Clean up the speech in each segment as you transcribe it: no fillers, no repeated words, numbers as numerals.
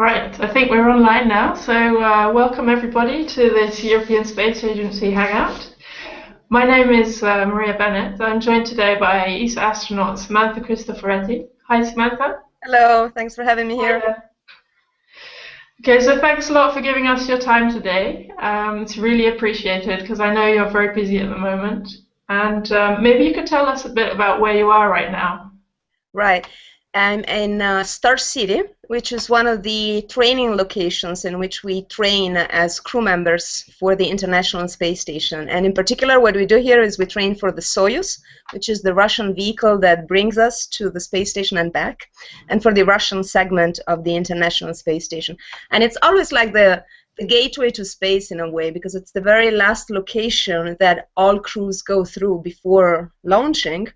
Right, I think we're online now, so welcome everybody to this European Space Agency Hangout. My name is Maria Bennett. I'm joined today by ESA astronaut Samantha Cristoforetti. Hi Samantha. Hello, thanks for having me here. Hi. Okay, so thanks a lot for giving us your time today. It's really appreciated because I know you're very busy at the moment. And maybe you could tell us a bit about where you are right now. Right. I'm in Star City, which is one of the training locations in which we train as crew members for the International Space Station. And in particular, what we do here is we train for the Soyuz, which is the Russian vehicle that brings us to the space station and back, and for the Russian segment of the International Space Station. And it's always like the gateway to space in a way, because it's the very last location that all crews go through before launching.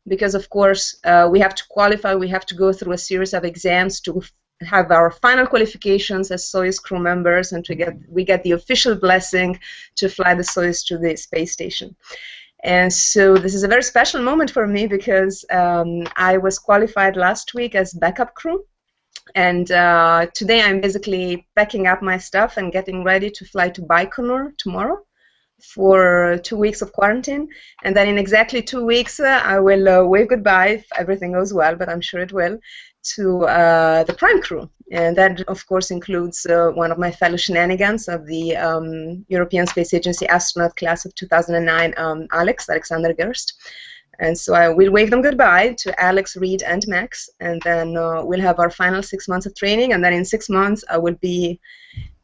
Because of course we have to qualify, we have to go through a series of exams to have our final qualifications as Soyuz crew members, and we get the official blessing to fly the Soyuz to the space station. And so this is a very special moment for me because I was qualified last week as backup crew, and today I'm basically packing up my stuff and getting ready to fly to Baikonur tomorrow for 2 weeks of quarantine, and then in exactly 2 weeks I will wave goodbye, if everything goes well, but I'm sure it will, to the prime crew. And that of course includes one of my fellow shenanigans of the European Space Agency astronaut class of 2009, Alexander Gerst. And so I will wave them goodbye to Alex, Reed, and Max, and then we'll have our final 6 months of training, and then in 6 months I will be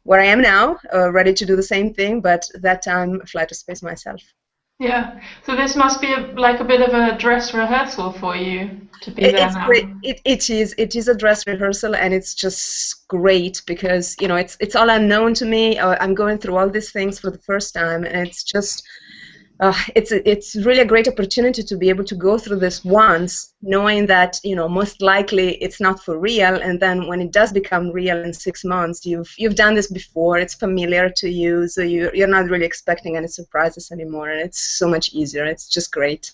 where I am now, ready to do the same thing, but that time fly to space myself. Yeah, so this must be like a bit of a dress rehearsal for you to be there now. It is a dress rehearsal, and it's just great because it's all unknown to me. I'm going through all these things for the first time, and it's just it's really a great opportunity to be able to go through this once, knowing that most likely it's not for real, and then when it does become real in 6 months, you've done this before, it's familiar to you, so you're not really expecting any surprises anymore, and it's so much easier. It's just great.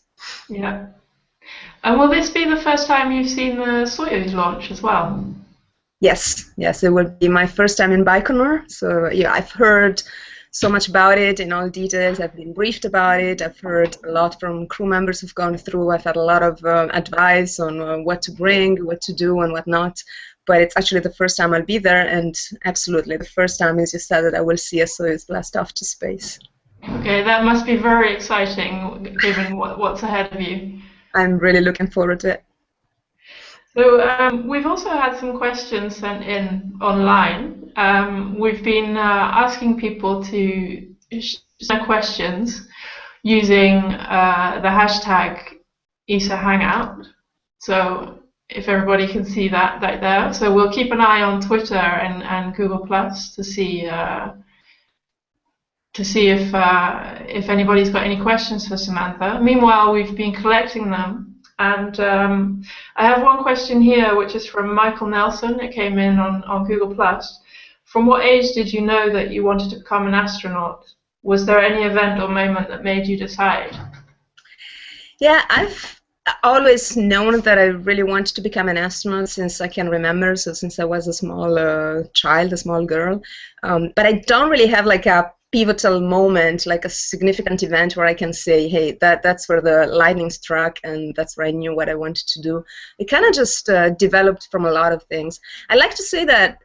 Yeah. And will this be the first time you've seen the Soyuz launch as well? Yes, it will be my first time in Baikonur. So yeah, I've heard so much about it in all details. I've been briefed about it. I've heard a lot from crew members who've gone through. I've had a lot of advice on what to bring, what to do, and what not. But it's actually the first time I'll be there, and absolutely the first time, as you said, that I will see a Soyuz blast off to space. Okay, that must be very exciting, given what's ahead of you. I'm really looking forward to it. So we've also had some questions sent in online. We've been asking people to send questions using the hashtag ESA Hangout. So if everybody can see that there. So we'll keep an eye on Twitter and Google Plus to see if anybody's got any questions for Samantha. Meanwhile, we've been collecting them. And I have one question here, which is from Michael Nelson. It came in on Google+. From what age did you know that you wanted to become an astronaut? Was there any event or moment that made you decide? Yeah, I've always known that I really wanted to become an astronaut since I can remember, so since I was a small child, a small girl. But I don't really have like a pivotal moment, like a significant event where I can say, hey, that's where the lightning struck, and that's where I knew what I wanted to do. It kind of just developed from a lot of things. I like to say that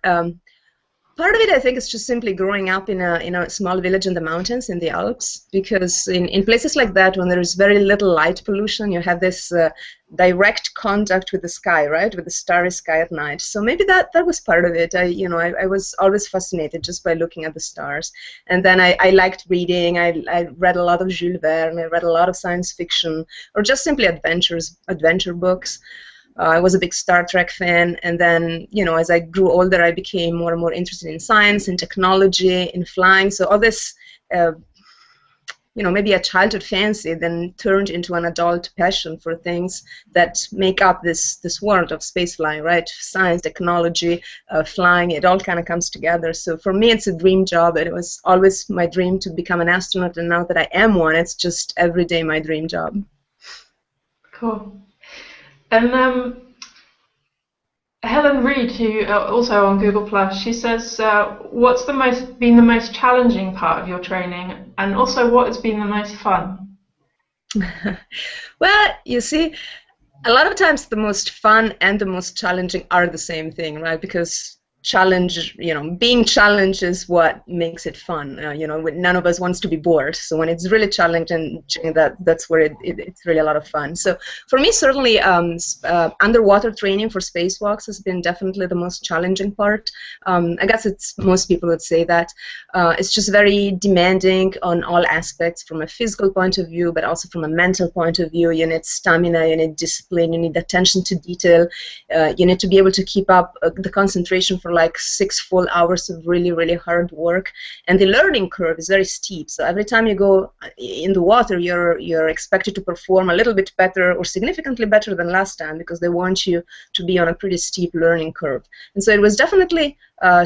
part of it, I think, is just simply growing up in a small village in the mountains, in the Alps, because in places like that, when there is very little light pollution, you have this direct contact with the sky, right, with the starry sky at night. So maybe that was part of it. I was always fascinated just by looking at the stars. And then I liked reading. I read a lot of Jules Verne. I read a lot of science fiction, or just simply adventure books. I was a big Star Trek fan, and then, as I grew older, I became more and more interested in science, in technology, in flying. So all this, maybe a childhood fancy then turned into an adult passion for things that make up this world of space flying, right? Science, technology, flying, it all kind of comes together. So for me, it's a dream job. It was always my dream to become an astronaut, and now that I am one, it's just every day my dream job. Cool. And Helen Reed, who also on Google Plus, she says, "What's been the most challenging part of your training, and also what has been the most fun?" Well, you see, a lot of times the most fun and the most challenging are the same thing, right? Because challenge, being challenged is what makes it fun. None of us wants to be bored. So when it's really challenging, that's where it's really a lot of fun. So for me, certainly, underwater training for spacewalks has been definitely the most challenging part. I guess most people would say that. It's just very demanding on all aspects from a physical point of view, but also from a mental point of view. You need stamina, you need discipline, you need attention to detail. You need to be able to keep up the concentration for like 6 full hours of really, really hard work. And the learning curve is very steep. So every time you go in the water, you're expected to perform a little bit better or significantly better than last time, because they want you to be on a pretty steep learning curve. And so it was definitely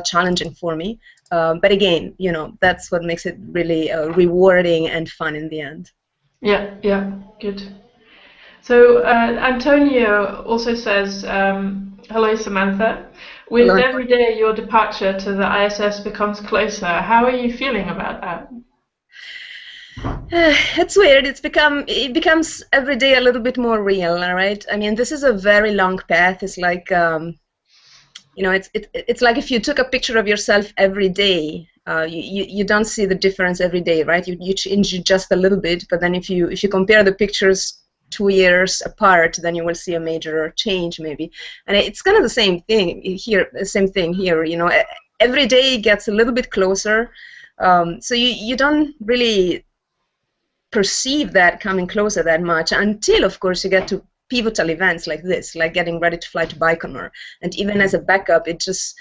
challenging for me. But again, that's what makes it really rewarding and fun in the end. Yeah, yeah, good. So Antonio also says, "Hello, Samantha. With Hello. every day your departure to the ISS becomes closer. How are you feeling about that?" It's weird. It becomes every day a little bit more real, all right? I mean, this is a very long path. It's like it's like if you took a picture of yourself every day, you don't see the difference every day, right? You change it just a little bit, but then if you compare the pictures 2 years apart, then you will see a major change maybe. And it's kind of the same thing here. Every day gets a little bit closer, so you don't really perceive that coming closer that much until, of course, you get to pivotal events like this, like getting ready to fly to Baikonur. And even as a backup, it just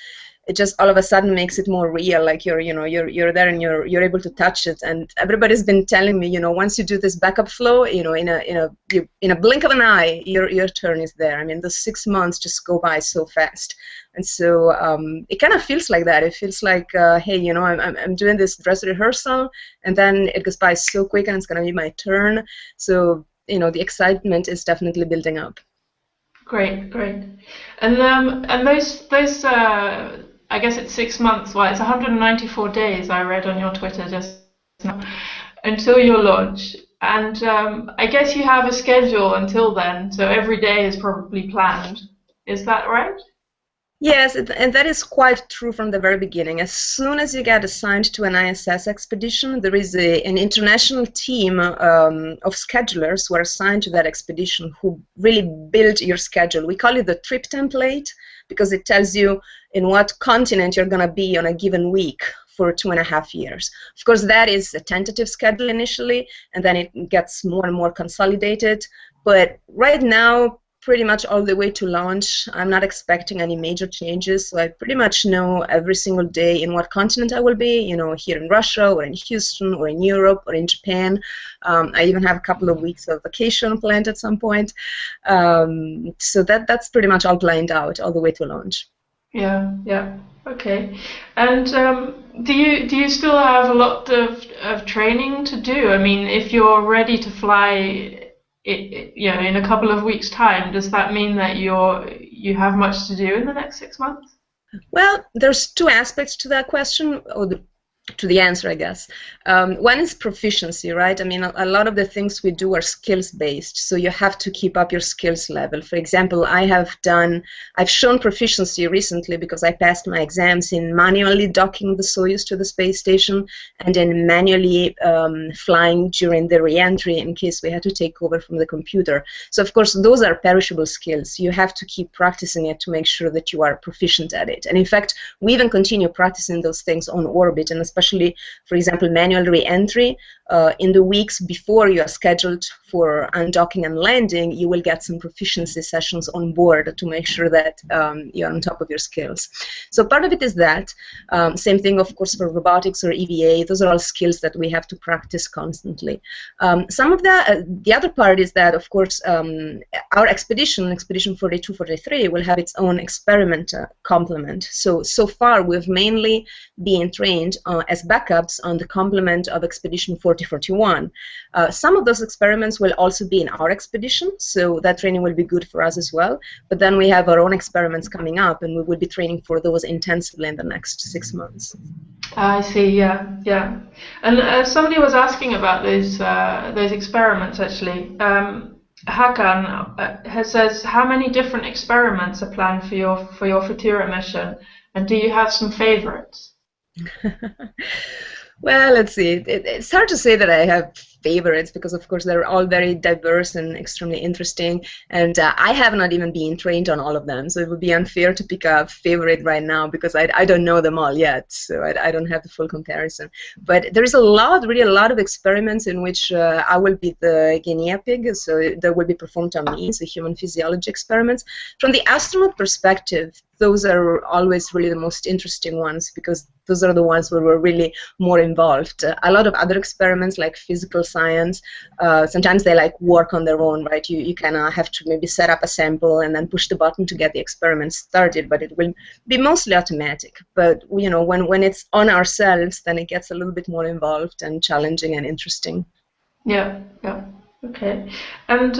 all of a sudden makes it more real. Like you're there and you're able to touch it. And everybody's been telling me, once you do this backup flow, in a blink of an eye, your turn is there. I mean, the 6 months just go by so fast. And so it kind of feels like that. It feels like, hey, I'm doing this dress rehearsal, and then it goes by so quick, and it's going to be my turn. So the excitement is definitely building up. Great, great. And those I guess it's 6 months. Well, it's 194 days. I read on your Twitter just now until your launch. And I guess you have a schedule until then, so every day is probably planned. Is that right? Yes, and that is quite true from the very beginning. As soon as you get assigned to an ISS expedition, there is an international team of schedulers who are assigned to that expedition who really build your schedule. We call it the trip template because it tells you in what continent you're going to be on a given week for 2.5 years. Of course, that is a tentative schedule initially, and then it gets more and more consolidated. But right now, pretty much all the way to launch, I'm not expecting any major changes. So I pretty much know every single day in what continent I will be, here in Russia or in Houston or in Europe or in Japan. I even have a couple of weeks of vacation planned at some point. So that's pretty much all planned out all the way to launch. Yeah, yeah. Okay. And do you still have a lot of training to do? I mean, if you're ready to fly in a couple of weeks' time, does that mean that you have much to do in the next 6 months? Well, there's two aspects to that question, or to the answer, I guess. One is proficiency, right? I mean, a lot of the things we do are skills-based, so you have to keep up your skills level. For example, I've shown proficiency recently because I passed my exams in manually docking the Soyuz to the space station and in manually flying during the re-entry in case we had to take over from the computer. So, of course, those are perishable skills. You have to keep practicing it to make sure that you are proficient at it. And in fact, we even continue practicing those things on orbit, and especially, for example, manual re-entry. In the weeks before you are scheduled for undocking and landing, you will get some proficiency sessions on board to make sure that you're on top of your skills. So part of it is that. Same thing, of course, for robotics or EVA. Those are all skills that we have to practice constantly. Some of the other part is that, of course, our expedition 42-43, will have its own experiment complement. So far, we've mainly been trained as backups on the complement of Expedition 4041. Some of those experiments will also be in our expedition, so that training will be good for us as well. But then we have our own experiments coming up, and we will be training for those intensively in the next 6 months. I see. Yeah, yeah. And somebody was asking about those experiments actually. Hakan says, how many different experiments are planned for your Futura mission, and do you have some favorites? Well, let's see. It's hard to say that I have favorites because, of course, they're all very diverse and extremely interesting. And I have not even been trained on all of them, so it would be unfair to pick a favorite right now because I don't know them all yet, so I don't have the full comparison. But there is really a lot of experiments in which I will be the guinea pig, so that will be performed on me, so human physiology experiments. From the astronaut perspective, those are always really the most interesting ones because those are the ones where we're really more involved. A lot of other experiments like physical science, sometimes they like work on their own, right? You kind of have to maybe set up a sample and then push the button to get the experiment started, but it will be mostly automatic. But you know, when it's on ourselves, then it gets a little bit more involved and challenging and interesting. Yeah, yeah. Okay, and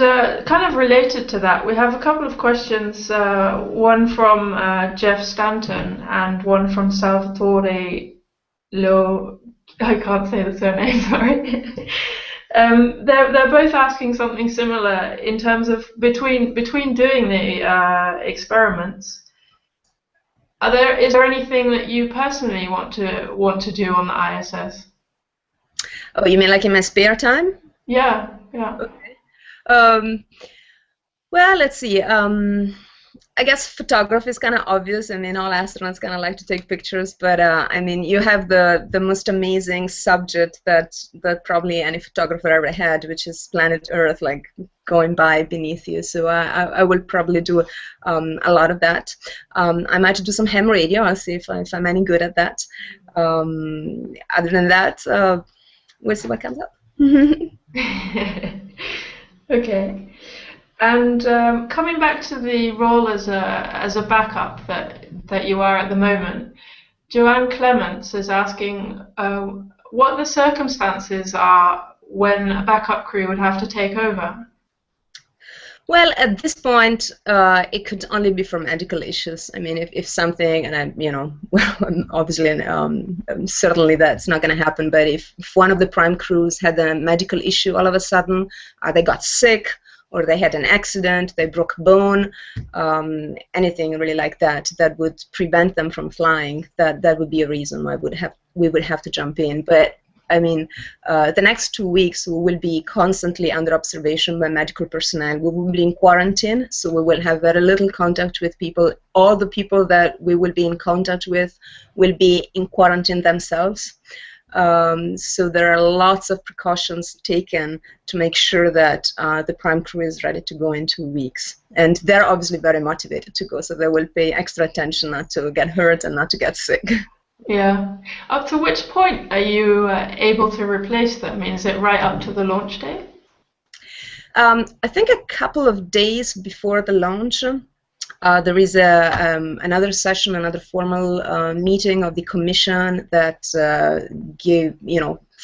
kind of related to that, we have a couple of questions, one from Jeff Stanton and one from Salvatore Lo... I can't say the surname, sorry. They're both asking something similar in terms of between doing the experiments. Is there anything that you personally want to do on the ISS? Oh, you mean like in my spare time? Yeah, yeah. Okay. Well, let's see. I guess photography is kind of obvious. I mean, all astronauts kind of like to take pictures, but I mean, you have the most amazing subject that probably any photographer ever had, which is planet Earth, like going by beneath you. So I will probably do a lot of that. I might do some ham radio. I'll see if I'm any good at that. Other than that, we'll see what comes up. Okay. And coming back to the role as a backup that you are at the moment, Joanne Clements is asking what the circumstances are when a backup crew would have to take over. Well, at this point, it could only be for medical issues. I mean, if something, and well, obviously, certainly that's not going to happen. But if one of the prime crews had a medical issue all of a sudden, they got sick, or they had an accident, they broke a bone, anything really like that would prevent them from flying, that would be a reason why we would have to jump in. But I mean, the next 2 weeks we will be constantly under observation by medical personnel. We will be in quarantine, so we will have very little contact with people. All the people that we will be in contact with will be in quarantine themselves. So there are lots of precautions taken to make sure that the prime crew is ready to go in 2 weeks. And they're obviously very motivated to go, so they will pay extra attention not to get hurt and not to get sick. Yeah. Up to which point are you able to replace them? I mean, is it right up to the launch date? I think a couple of days before the launch, there is another session, another formal meeting of the commission that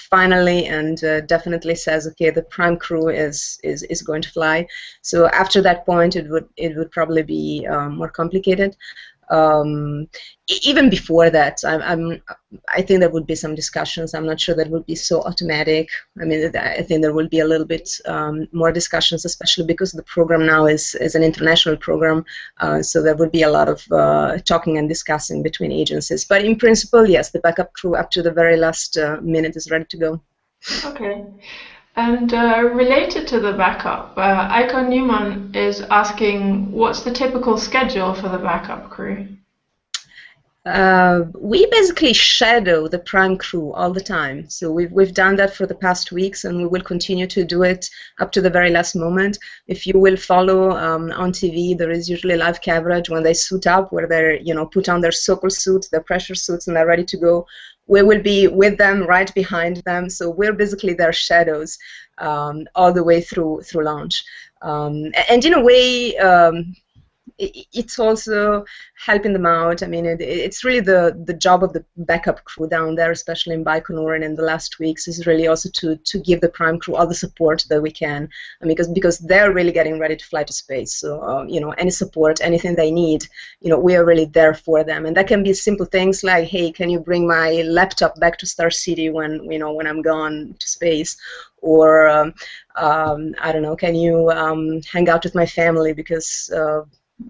finally and definitely says, okay, the prime crew is going to fly. So after that point, it would probably be more complicated. Even before that, I think there would be some discussions. I'm not sure that would be so automatic. I mean, I think there will be a little bit more discussions, especially because the program now is an international program, so there would be a lot of talking and discussing between agencies. But in principle, yes, the backup crew up to the very last minute is ready to go. Okay. And related to the backup, Icon Newman is asking, what's the typical schedule for the backup crew? We basically shadow the prime crew all the time. So we've done that for the past weeks, and we will continue to do it up to the very last moment. If you will follow on TV, there is usually live coverage when they suit up, where they're put on their Sokol suits, their pressure suits, and they're ready to go. We will be with them, right behind them. So we're basically their shadows all the way through launch. And in a way, it's also helping them out. I mean, it's really the job of the backup crew down there, especially in Baikonur and in the last weeks, is really also to give the prime crew all the support that we can, I mean, because they're really getting ready to fly to space. So you know, any support, anything they need, you know, we are really there for them, and that can be simple things like, hey, can you bring my laptop back to Star City when when I'm gone to space, or I don't know, can you hang out with my family because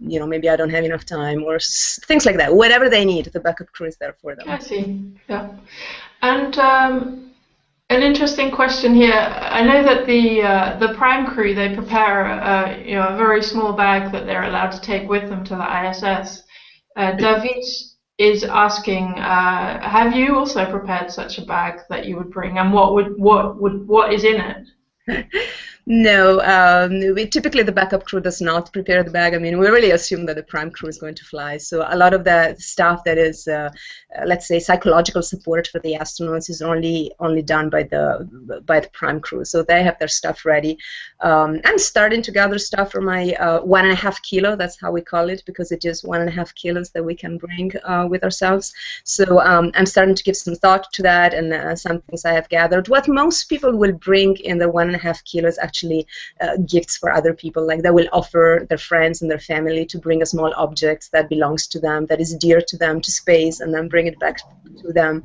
you know, maybe I don't have enough time, or things like that. Whatever they need, the backup crew is there for them. I see. Yeah. And an interesting question here. I know that the prime crew, they prepare you know, a very small bag that they're allowed to take with them to the ISS. David is asking, have you also prepared such a bag that you would bring, and what is in it? No, typically the backup crew does not prepare the bag. I mean, we really assume that the prime crew is going to fly. So a lot of the stuff that is, let's say, psychological support for the astronauts is only done by the prime crew. So they have their stuff ready. I'm starting to gather stuff for my 1.5 kilo. That's how we call it, because it is 1.5 kilos that we can bring with ourselves. So I'm starting to give some thought to that, and some things I have gathered. What most people will bring in the 1.5 kilos actually gifts for other people. Like, they will offer their friends and their family to bring a small object that belongs to them, that is dear to them, to space, and then bring it back to them.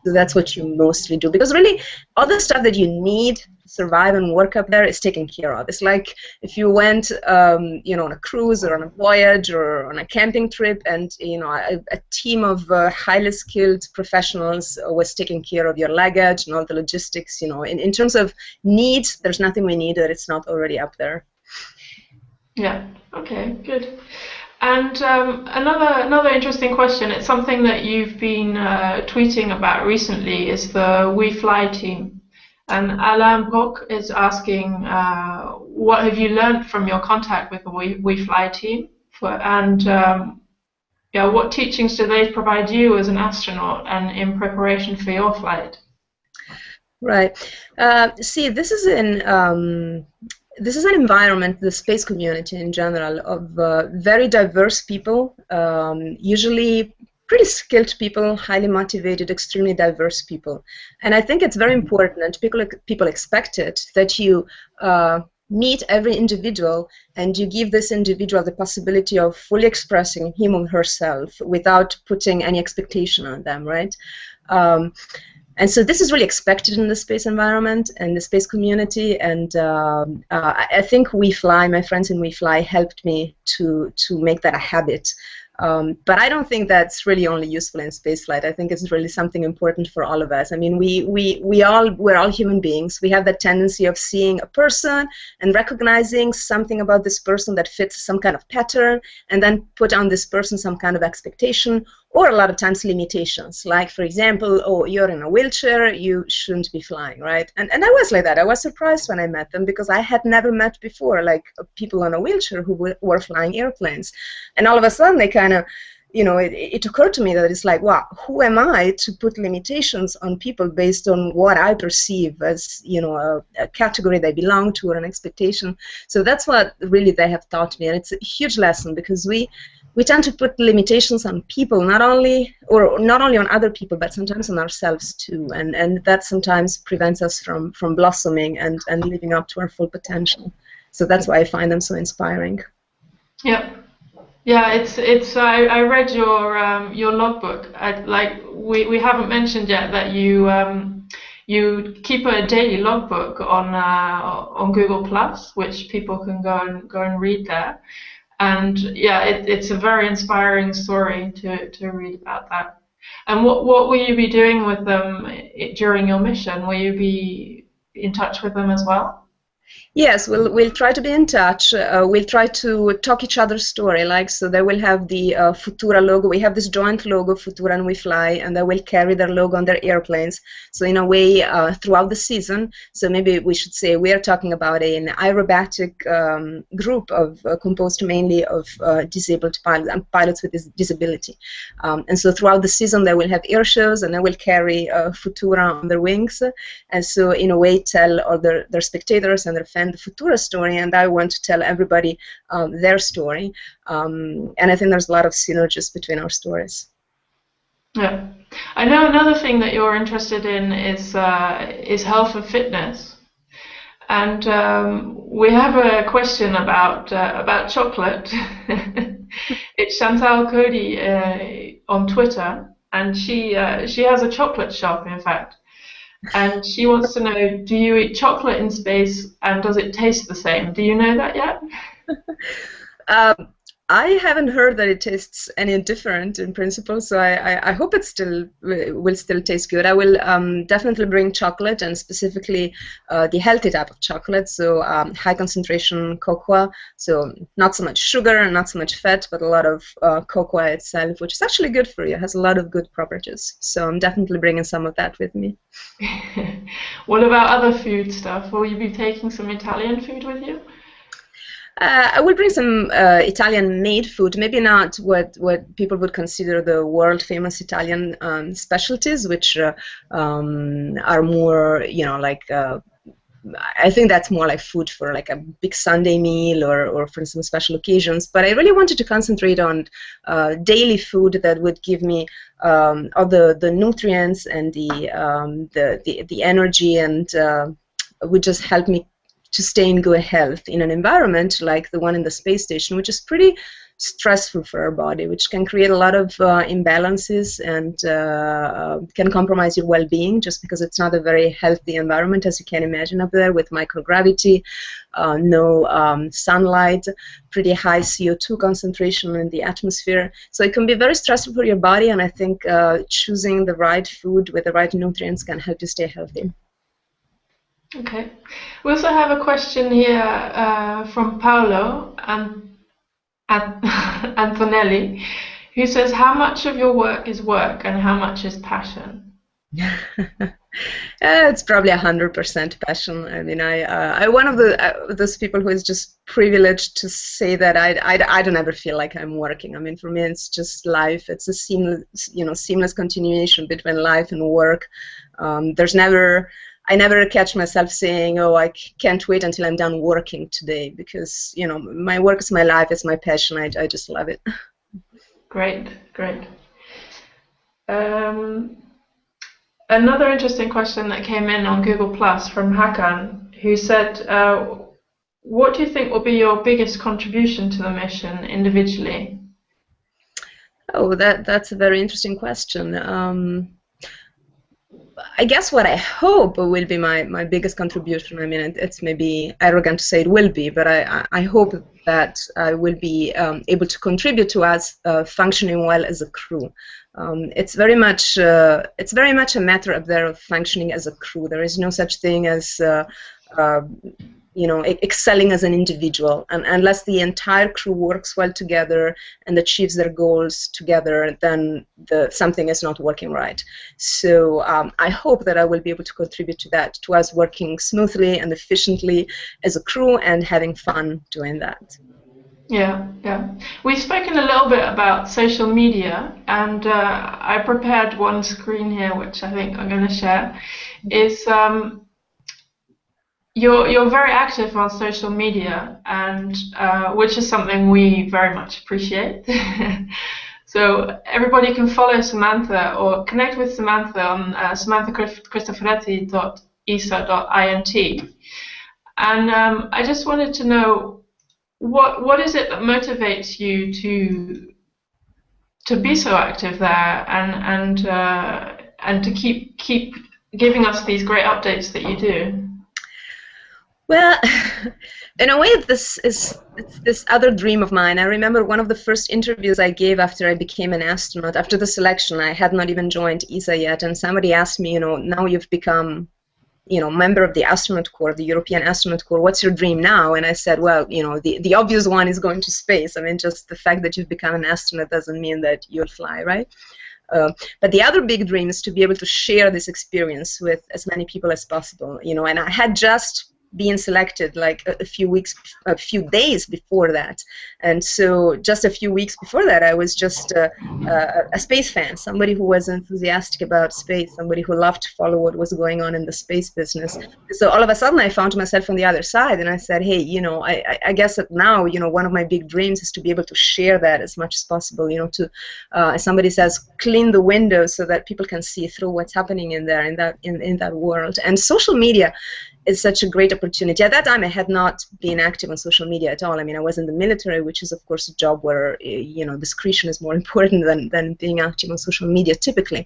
So that's what you mostly do, because really all the stuff that you need to survive and work up there is taken care of. It's like if you went you know, on a cruise or on a voyage or on a camping trip, and you know, a team of highly skilled professionals was taking care of your luggage and all the logistics. You know, in terms of needs, there's nothing we need that it's not already up there. Yeah. Okay. Good. And another interesting question. It's something that you've been tweeting about recently. Is the We Fly team, and Alain Brock is asking, what have you learned from your contact with the We Fly team, yeah, what teachings do they provide you as an astronaut and in preparation for your flight? Right. See, this is an environment, the space community in general, of very diverse people, usually pretty skilled people, highly motivated, extremely diverse people. And I think it's very important, and people expect it, that you meet every individual and you give this individual the possibility of fully expressing him or herself without putting any expectation on them, right? And so this is really expected in the space environment and the space community, and I think We Fly, my friends in We Fly, helped me to make that a habit. But I don't think that's really only useful in spaceflight. I think it's really something important for all of us. I mean, we're all human beings. We have that tendency of seeing a person and recognizing something about this person that fits some kind of pattern, and then put on this person some kind of expectation, or a lot of times limitations. Like, for example, oh, you're in a wheelchair, you shouldn't be flying, right? And I was like that. I was surprised when I met them, because I had never met before, like, people on a wheelchair who were flying airplanes. And all of a sudden, they kind of, you know, it occurred to me that it's like, wow, who am I to put limitations on people based on what I perceive as, you know, a category they belong to, or an expectation. So that's what really they have taught me, and it's a huge lesson, because we tend to put limitations on people, not only on other people, but sometimes on ourselves too, and that sometimes prevents us from blossoming and living up to our full potential. So that's why I find them so inspiring. Yeah. Yeah, it's. I read your logbook. We haven't mentioned yet that you keep a daily logbook on Google Plus, which people can go and read there. And yeah, it's a very inspiring story to read about that. And what will you be doing with them during your mission? Will you be in touch with them as well? Yes, we'll try to be in touch. We'll try to talk each other's story. Like, so they will have the Futura logo. We have this joint logo, Futura and We Fly, and they will carry their logo on their airplanes. So in a way, throughout the season, so maybe we should say we are talking about an aerobatic group of composed mainly of disabled pilots and pilots with disability. And so throughout the season, they will have air shows, and they will carry Futura on their wings, and so in a way tell all their spectators and understand the Futura story, and I want to tell everybody their story. And I think there's a lot of synergies between our stories. Yeah, I know another thing that you're interested in is health and fitness, and we have a question about chocolate. It's Chantal Cody on Twitter, and she has a chocolate shop, in fact, and she wants to know: do you eat chocolate in space, and does it taste the same? Do you know that yet? I haven't heard that it tastes any different in principle, so I hope it will still taste good. I will definitely bring chocolate, and specifically the healthy type of chocolate, so high concentration cocoa, so not so much sugar and not so much fat, but a lot of cocoa itself, which is actually good for you. It has a lot of good properties, so I'm definitely bringing some of that with me. What about other food stuff? Will you be taking some Italian food with you? I will bring some Italian-made food, maybe not what people would consider the world-famous Italian specialties, which are more, like, I think that's more like food for like a big Sunday meal or for some special occasions. But I really wanted to concentrate on daily food that would give me all the nutrients and the energy, and would just help me to stay in good health in an environment like the one in the space station, which is pretty stressful for our body, which can create a lot of imbalances and can compromise your well-being, just because it's not a very healthy environment, as you can imagine up there, with microgravity, no sunlight, pretty high CO2 concentration in the atmosphere. So it can be very stressful for your body, and I think choosing the right food with the right nutrients can help you stay healthy. Okay. We also have a question here from Paolo Antonelli, who says, how much of your work is work and how much is passion? It's probably 100% passion. I mean, I'm one of those people who is just privileged to say that I don't ever feel like I'm working. I mean, for me, it's just life. It's a seamless continuation between life and work. I never catch myself saying, oh, I can't wait until I'm done working today, because, my work is my life, it's my passion, I just love it. Great, great. Another interesting question that came in on Google Plus from Hakan, who said, what do you think will be your biggest contribution to the mission individually? Oh, that's a very interesting question. I guess what I hope will be my biggest contribution. I mean, it's maybe arrogant to say it will be, but I hope that I will be able to contribute to us functioning well as a crew. It's very much a matter up there of functioning as a crew. There is no such thing as excelling as an individual, and unless the entire crew works well together and achieves their goals together, then something is not working right. So I hope that I will be able to contribute to that, to us working smoothly and efficiently as a crew and having fun doing that. Yeah. We've spoken a little bit about social media, and I prepared one screen here, which I think I'm going to share. Is You're very active on social media, and which is something we very much appreciate. So everybody can follow Samantha or connect with Samantha on samanthacristoforetti.esa.int. And I just wanted to know, what is it that motivates you to be so active there and to keep giving us these great updates that you do? Well, in a way, it's this other dream of mine. I remember one of the first interviews I gave after I became an astronaut. After the selection, I had not even joined ESA yet, and somebody asked me, now you've become, member of the astronaut corps, the European astronaut corps, what's your dream now? And I said, well, the obvious one is going to space. I mean, just the fact that you've become an astronaut doesn't mean that you'll fly, right? But the other big dream is to be able to share this experience with as many people as possible, and I had just being selected like a few days before that. And so just a few weeks before that, I was just a space fan, somebody who was enthusiastic about space, somebody who loved to follow what was going on in the space business. So all of a sudden, I found myself on the other side, and I said, hey, I guess that now, one of my big dreams is to be able to share that as much as possible, to, as somebody says, clean the windows so that people can see through what's happening in there, in that world. And social media is such a great opportunity. At that time, I had not been active on social media at all. I mean, I was in the military, which is, of course, a job where, discretion is more important than being active on social media typically.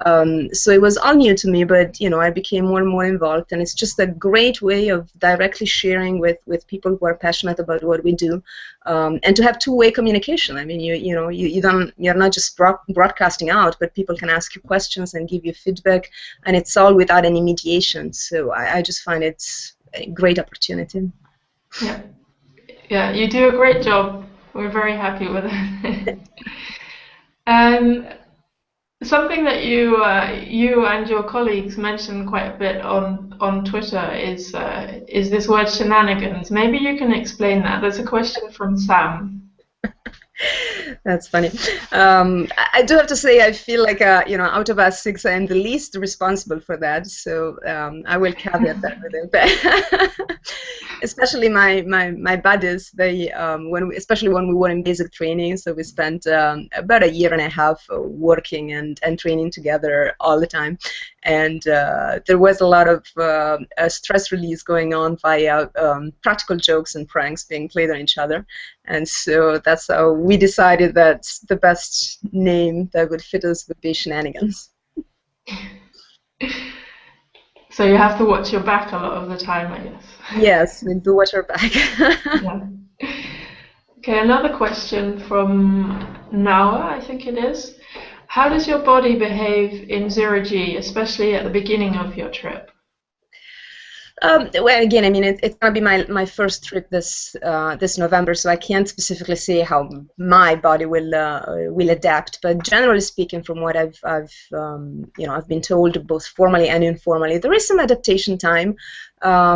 So it was all new to me, but, I became more and more involved, and it's just a great way of directly sharing with people who are passionate about what we do, and to have two-way communication. I mean, you're not just broadcasting out, but people can ask you questions and give you feedback, and it's all without any mediation. So I just find it's a great opportunity. Yeah, you do a great job. We're very happy with it. Something that you and your colleagues mentioned quite a bit on Twitter is this word shenanigans. Maybe you can explain that. There's a question from Sam. That's funny. I do have to say, I feel like, out of us six, I am the least responsible for that. So I will caveat that with it. Especially my buddies, they, especially when we were in basic training, so we spent about a year and a half working and training together all the time. And there was a lot of stress release going on via practical jokes and pranks being played on each other. And so that's how we decided that the best name that would fit us would be Shenanigans. So you have to watch your back a lot of the time, I guess. Yes, we do watch our back. Yeah. Okay, another question from Nawa, I think it is. How does your body behave in zero-G, especially at the beginning of your trip? Well, again, I mean, it's going to be my first trip this November, so I can't specifically say how my body will adapt. But generally speaking, from what I've been told both formally and informally, there is some adaptation time. A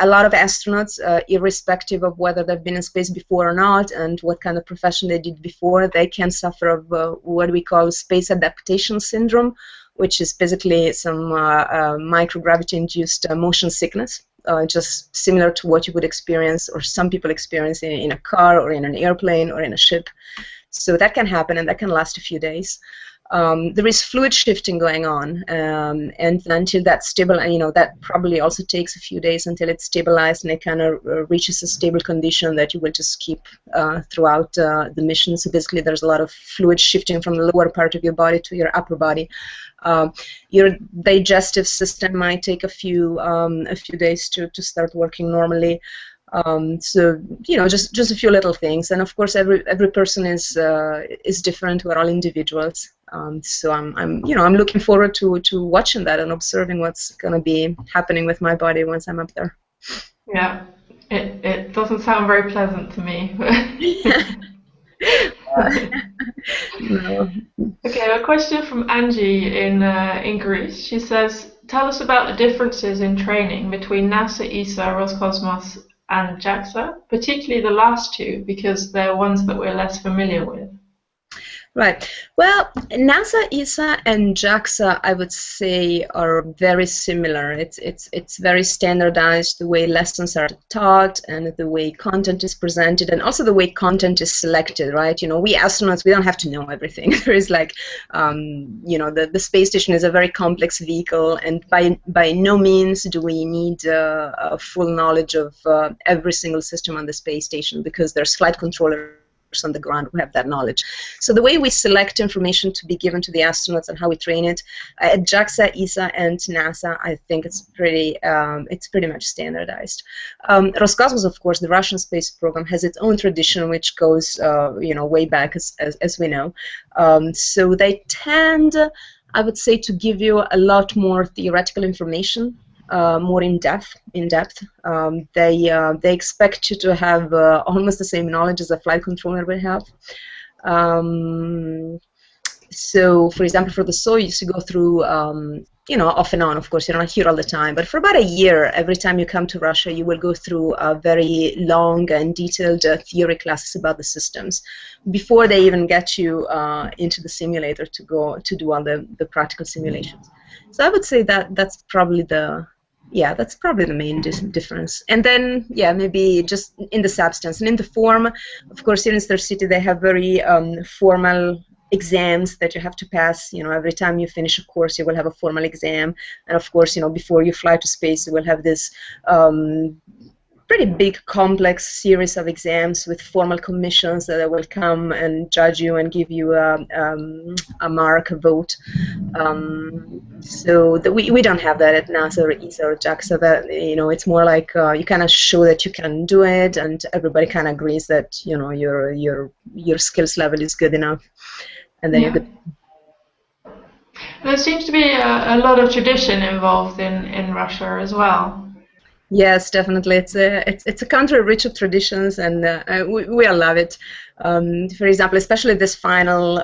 lot of astronauts, irrespective of whether they've been in space before or not, and what kind of profession they did before, they can suffer of what we call space adaptation syndrome, which is basically some microgravity-induced motion sickness, just similar to what you would experience, or some people experience in a car or in an airplane or in a ship. So that can happen, and that can last a few days. There is fluid shifting going on, and until that's stable, that probably also takes a few days until it's stabilized and it kind of reaches a stable condition that you will just keep throughout the mission. So basically, there's a lot of fluid shifting from the lower part of your body to your upper body. Your digestive system might take a few days to start working normally. So just a few little things, and of course every person is different. We're all individuals. So I'm looking forward to watching that and observing what's going to be happening with my body once I'm up there. Yeah, it doesn't sound very pleasant to me. No. Okay, a question from Angie in Greece. She says, tell us about the differences in training between NASA, ESA, Roscosmos, and JAXA, particularly the last two, because they're ones that we're less familiar with. Right. Well, NASA, ESA, and JAXA, I would say, are very similar. It's very standardized, the way lessons are taught and the way content is presented, and also the way content is selected, right? We astronauts, we don't have to know everything. There is like, the space station is a very complex vehicle, and by no means do we need a full knowledge of every single system on the space station, because there's flight controllers on the ground who have that knowledge. So the way we select information to be given to the astronauts and how we train it at JAXA, ESA, and NASA, I think it's pretty much standardized. Roscosmos, of course, the Russian space program, has its own tradition, which goes way back, as we know. So they tend, I would say, to give you a lot more theoretical information. More in depth. They expect you to have almost the same knowledge as a flight controller would have. So, for example, for the Soyuz, you go through off and on. Of course, you're not here all the time, but for about a year, every time you come to Russia, you will go through very long and detailed theory classes about the systems before they even get you into the simulator to go to do all the practical simulations. So I would say that that's probably the main difference. And then, maybe just in the substance and in the form. Of course, here in Star City, they have very formal exams that you have to pass. Every time you finish a course, you will have a formal exam. And of course, before you fly to space, you will have this pretty big, complex series of exams with formal commissions that will come and judge you and give you a mark, a vote. So we don't have that at NASA or ESA or JAXA. That it's more like you kind of show that you can do it, and everybody kind of agrees that your skills level is good enough, and then you're good. There seems to be a lot of tradition involved in Russia as well. Yes, definitely. It's a country rich of traditions, and we all love it. For example, especially this final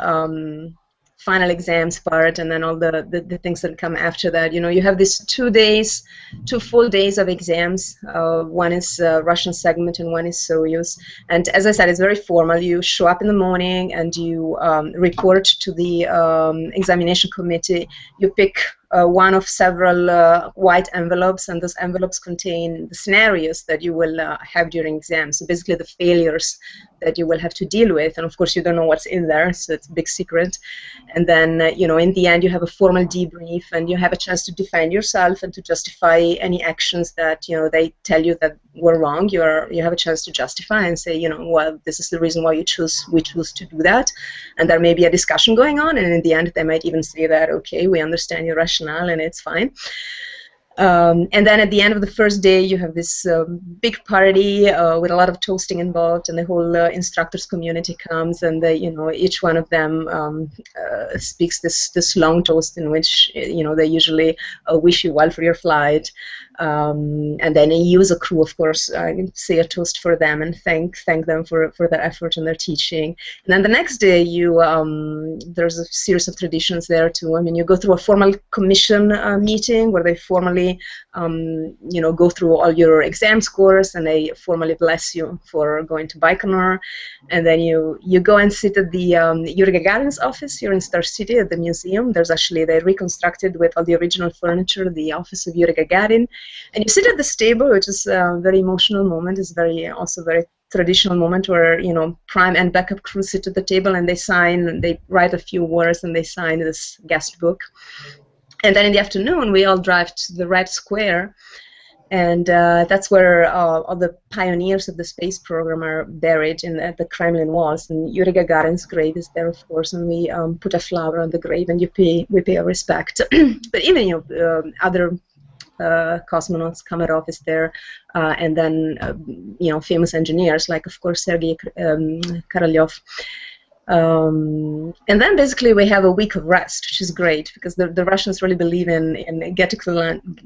exams part, and then all the things that come after that. You have these 2 full days of exams. One is Russian segment and one is Soyuz. And as I said, it's very formal. You show up in the morning and you report to the examination committee. You pick one of several white envelopes, and those envelopes contain the scenarios that you will have during exams. So basically the failures that you will have to deal with, and of course you don't know what's in there, so it's a big secret. And then in the end you have a formal debrief, and you have a chance to defend yourself and to justify any actions that they tell you that were wrong. You have a chance to justify and say, well, this is the reason why we choose to do that. And there may be a discussion going on, and in the end they might even say that, okay, we understand your rationale and it's fine. And then at the end of the first day, you have this big party with a lot of toasting involved, and the whole instructors community comes, and they, each one of them speaks this long toast in which they usually wish you well for your flight. And then a user crew, of course, say a toast for them and thank them for their effort and their teaching. And then the next day, there's a series of traditions there too. I mean, you go through a formal commission meeting where they formally go through all your exam scores, and they formally bless you for going to Baikonur. And then you go and sit at the Yuri Gagarin's office here in Star City at the museum. They reconstructed with all the original furniture the office of Yuri Gagarin. And you sit at this table, which is a very emotional moment. It's also very traditional moment where prime and backup crew sit at the table and they sign, and they write a few words and they sign this guest book. And then in the afternoon, we all drive to the Red Square, and that's where all the pioneers of the space program are buried at the Kremlin walls. And Yuri Gagarin's grave is there, of course, and we put a flower on the grave and we pay our respect. But even other cosmonauts, Komarov is there, and then famous engineers like, of course, Sergei Korolev. And then basically we have a week of rest, which is great because the Russians really believe in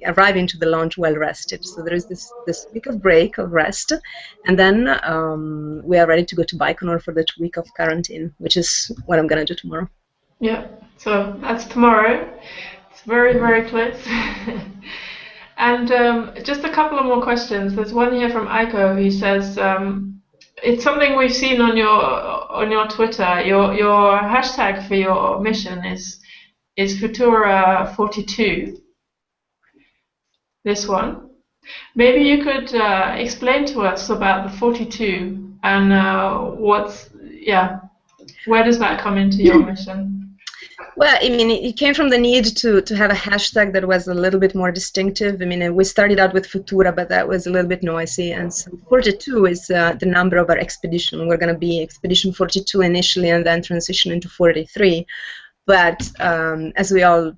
arriving to the launch well rested. So there is this week of break, of rest, and then we are ready to go to Baikonur for the week of quarantine, which is what I'm going to do tomorrow. Yeah, so that's tomorrow. It's very, very close. And just a couple of more questions. There's one here from Aiko who says, it's something we've seen on your Twitter. Your hashtag for your mission is Futura 42. This one. Maybe you could explain to us about the 42 and where does that come into your mission? Well, I mean, it came from the need to have a hashtag that was a little bit more distinctive. I mean, we started out with Futura, but that was a little bit noisy. And so 42 is the number of our expedition. We're going to be Expedition 42 initially and then transition into 43. But as we all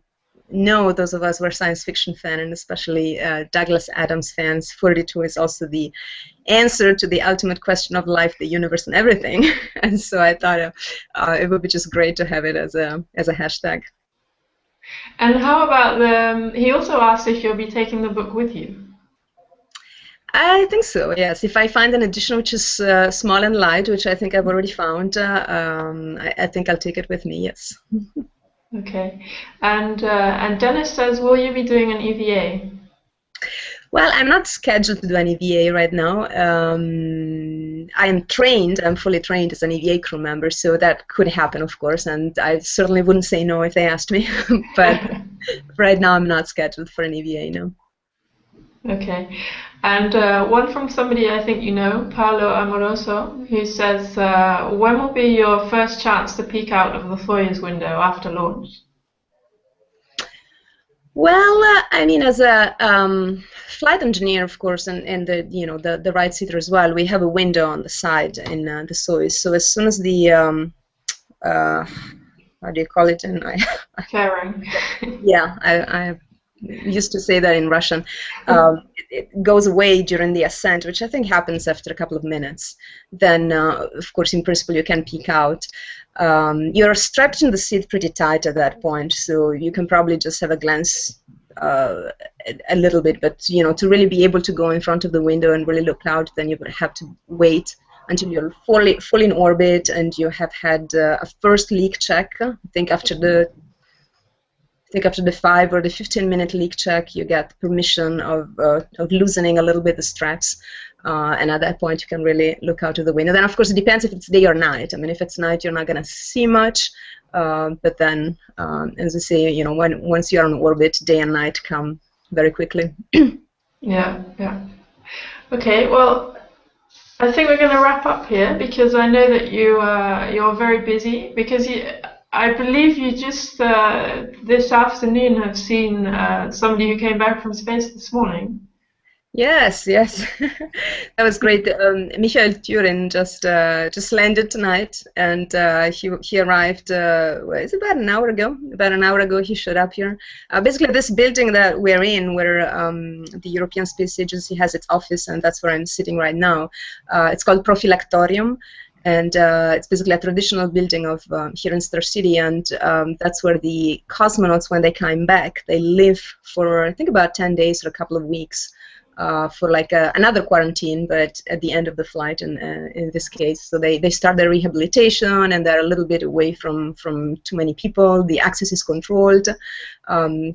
know, those of us who are science fiction fans, and especially Douglas Adams fans, 42 is also the answer to the ultimate question of life, the universe, and everything. And so I thought it would be just great to have it as a hashtag. And how about he also asked if you'll be taking the book with you. I think so, yes. If I find an edition which is small and light, which I think I've already found, I think I'll take it with me, yes. Okay. And Dennis says, will you be doing an EVA? Well, I'm not scheduled to do an EVA right now. I'm trained, I'm fully trained as an EVA crew member, so that could happen, of course, and I certainly wouldn't say no if they asked me. But right now I'm not scheduled for an EVA, no. Okay. And one from somebody I think you know, Paolo Amoroso, who says, when will be your first chance to peek out of the foyer's window after launch? Well, I mean, as a flight engineer, of course, and the the right seater as well, we have a window on the side in the Soyuz. So as soon as the how do you call it? And Fairing. yeah, I used to say that in Russian. It goes away during the ascent, which I think happens after a couple of minutes. Then, of course, in principle, you can peek out. You're strapped in the seat pretty tight at that point, so you can probably just have a glance a little bit. But to really be able to go in front of the window and really look out, then you would have to wait until you're fully in orbit and you have had a first leak check. I think after the 5 or the 15-minute leak check, you get permission of loosening a little bit the straps, and at that point you can really look out of the window. Then, of course, it depends if it's day or night. I mean, if it's night, you're not going to see much, but then, as I say, once you're on orbit, day and night come very quickly. Yeah. Okay. Well, I think we're going to wrap up here because I know that you're very busy because I believe you just this afternoon have seen somebody who came back from space this morning. Yes, that was great. Michael Turin just landed tonight, and he arrived. It's about an hour ago. About an hour ago, he showed up here. Basically, this building that we're in, where the European Space Agency has its office, and that's where I'm sitting right now. It's called Profilactorium. And it's basically a traditional building of here in Star City, and that's where the cosmonauts, when they come back, they live for I think about 10 days or a couple of weeks for like another quarantine, but at the end of the flight in this case. So they start their rehabilitation, and they're a little bit away from too many people. The access is controlled.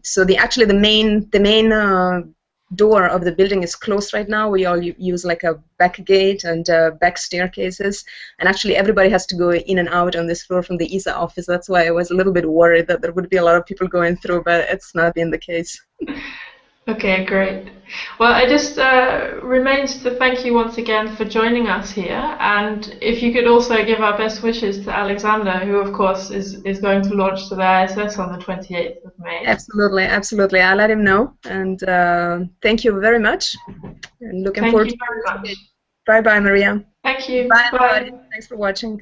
So the main door of the building is closed right now. We all use like a back gate and back staircases, and actually everybody has to go in and out on this floor from the ESA office. That's why I was a little bit worried that there would be a lot of people going through, but it's not been the case. Okay, great. Well, it just remains to thank you once again for joining us here, and if you could also give our best wishes to Alexander, who of course is going to launch to the ISS on the 28th of May. Absolutely. I'll let him know, and thank you very much. And looking forward to it. Bye-bye, Maria. Thank you. Bye, everybody. Thanks for watching.